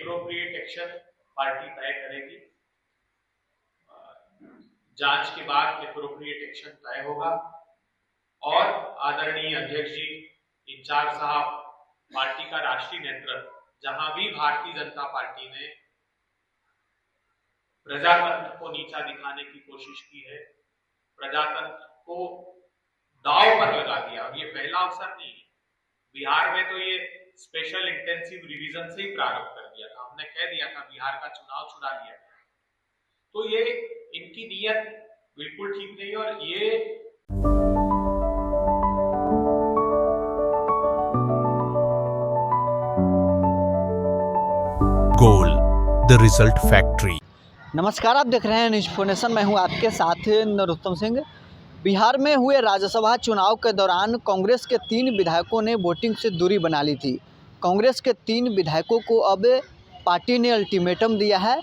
Appropriate action party तय करेगी। जांच के बाद एप्रोप्रिएट एक्शन तय होगा और आदरणीय अध्यक्ष जी, इंचार्ज साहब, पार्टी का राष्ट्रीय नेतृत्व, जहां भी भारतीय जनता पार्टी ने प्रजातंत्र को नीचा दिखाने की कोशिश की है, प्रजातंत्र को दांव पर लगा दिया, और ये पहला अवसर नहीं है। बिहार में तो ये स्पेशल इंटेंसिव रिवीजन से ही प्रारंभ कर दिया था, हमने कह दिया था बिहार का चुनाव छुड़ा लिया गया। तो ये इनकी नीयत बिल्कुल ठीक नहीं, और ये गोल द रिजल्ट फैक्ट्री। नमस्कार, आप देख रहे हैं इन्फॉर्मेशन। मैं हूं आपके साथ नरोत्तम सिंह। बिहार में हुए राज्यसभा चुनाव के दौरान कांग्रेस के 3 विधायकों ने वोटिंग से दूरी बना ली थी। कांग्रेस के 3 विधायकों को अब पार्टी ने अल्टीमेटम दिया है,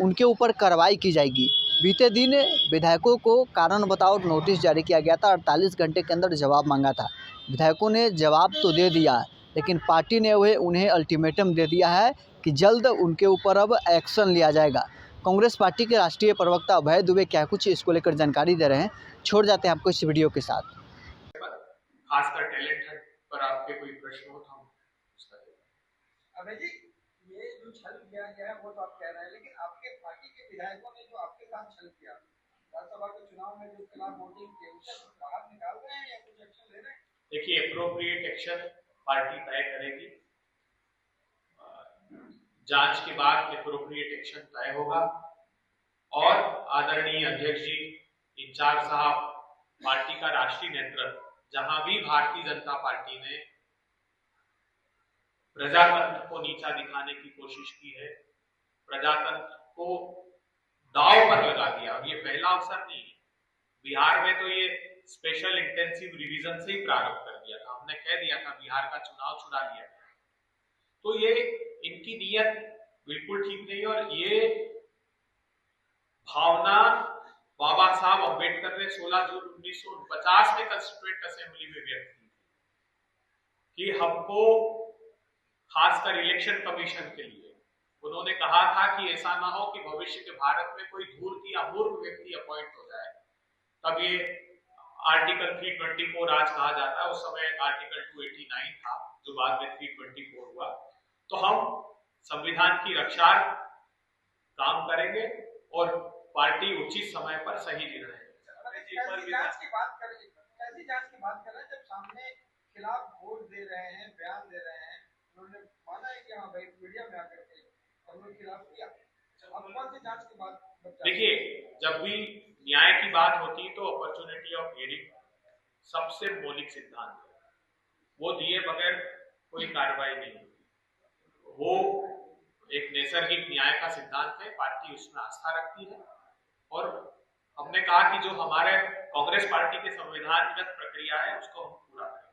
उनके ऊपर कार्रवाई की जाएगी। बीते दिन विधायकों को कारण बताओ नोटिस जारी किया गया था, 48 घंटे के अंदर जवाब मांगा था। विधायकों ने जवाब तो दे दिया, लेकिन पार्टी ने उन्हें अल्टीमेटम दे दिया है कि जल्द उनके ऊपर अब एक्शन लिया जाएगा। कांग्रेस पार्टी के राष्ट्रीय प्रवक्ता अभय दुबे क्या कुछ इसको लेकर जानकारी दे रहे हैं, छोड़ जाते हैं आपको इस वीडियो के साथ। खासकर टैलेंट हंट पर आपके कोई प्रश्न हो तो हम अभय जी, ये जो छल किया गया है वो तो आप कह रहे हैं, लेकिन आपके पार्टी के विधायकों ने जो आपके साथ छल किया राज्यसभा के चुनाव में, जो खिलाफ वोटिंग किए, उसे बाहर निकाल रहे हैं या कुछ एक्शन ले रहे हैं? देखिए, एप्रोप्रिएट एक्शन पार्टी तय करेगी। जांच के बाद एप्रोप्रिएट एक्शन तय होगा और आदरणीय अध्यक्ष जी, इंचार्ज साहब, पार्टी का राष्ट्रीय नेतृत्व, जहां भी भारतीय जनता पार्टी ने प्रजातंत्र को नीचा दिखाने की कोशिश की है, प्रजातंत्र को दांव पर लगा दिया, और ये पहला अवसर नहीं है। बिहार में तो ये स्पेशल इंटेंसिव रिवीजन से ही प्रारंभ कर दिया था, हमने कह दिया था बिहार का चुनाव छुड़ा लिया गया। तो ये इनकी नीयत बिल्कुल ठीक नहीं, और ये भावना बाबा साहब अम्बेडकर ने 16 जून 1949 में कंस्टिट्यूएंट असेंबली में व्यक्त की कि हमको, खासकर इलेक्शन कमीशन के लिए, उन्होंने कहा था कि ऐसा ना हो कि भविष्य के भारत में कोई धूर्त या मूर्ख व्यक्ति अपॉइंट हो जाए। तब ये आर्टिकल 324 आज कहा जाता है, उस समय आर्टिकल 289 था जो बाद में 324 हुआ। तो हम संविधान की रक्षा काम करेंगे और पार्टी उचित समय पर सही निर्णय कैसी जांच की बात कर रहे हैं जब सामने खिलाफ वोट दे रहे हैं, बयान दे रहे हैं, उन्होंने माना है कि हाँ भाई मीडिया में आकर के उन्होंने खिलाफ किया। अब कौन सी जांच की बात? देखिए, जब भी न्याय की बात होती है तो अपॉर्चुनिटी ऑफ हियरिंग सबसे मौलिक सिद्धांत है, वो दिए बगैर कोई कार्रवाई नहीं होती। वो एक नैसर्गिक न्याय का सिद्धांत है, पार्टी उसमें आस्था रखती है, और हमने कहा कि जो हमारे कांग्रेस पार्टी के संविधानगत प्रक्रिया है उसको हम पूरा करेंगे।